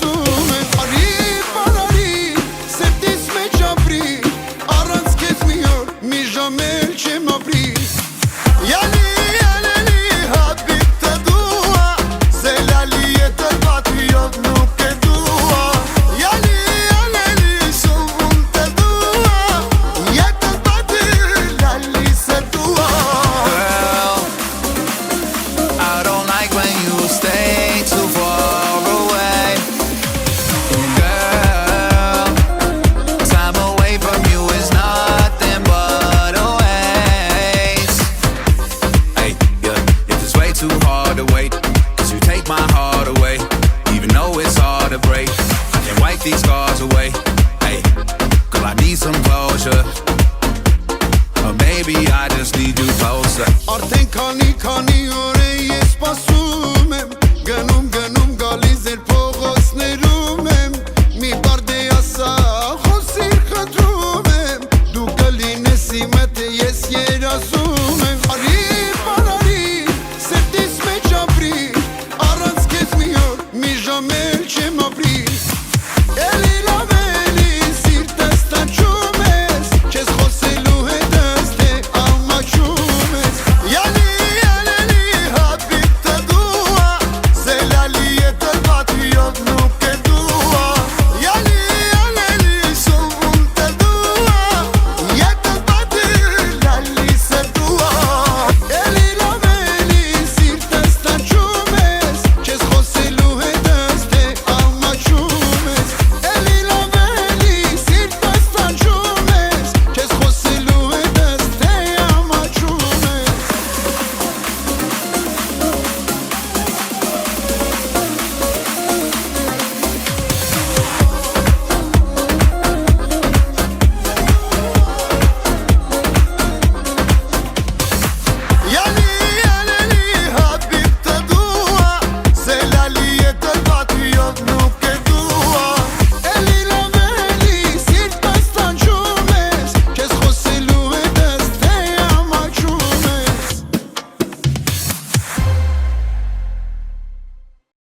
ասում եմ Արի բարարի սրտիս մեջ ապրի Առանց քեզ մի օր մի ժամ էլ չեմ ապրի Յալի յալելի հաբիբտը դուա Սելալի եթե պատվիոտ նուկ է դուա Յալի յալելի սովունտը դուա Եթե պատվի լալի սը դուա Girl, I don't like when you stay too far away Girl, time away from you is nothing but a waste Hey, yeah, if it's way too hard to wait Cause you take my heart away Even though it's hard to break I can wipe these scars away Hey, girl, I need some closure Or maybe I just need you closer Արդեն քանի օր է ես սպասում եմ Գնում գալիս էր փողոցներում եմ Մի բարդ է ասա խոսիր խնդրում եմ Դու կլինես իմ հետ ես երազում եմ Արի բարարի սրտիս մեջ ապրի Առանց քեզ մի օր մի ժամ էլ չեմ ապրի Էլի լավ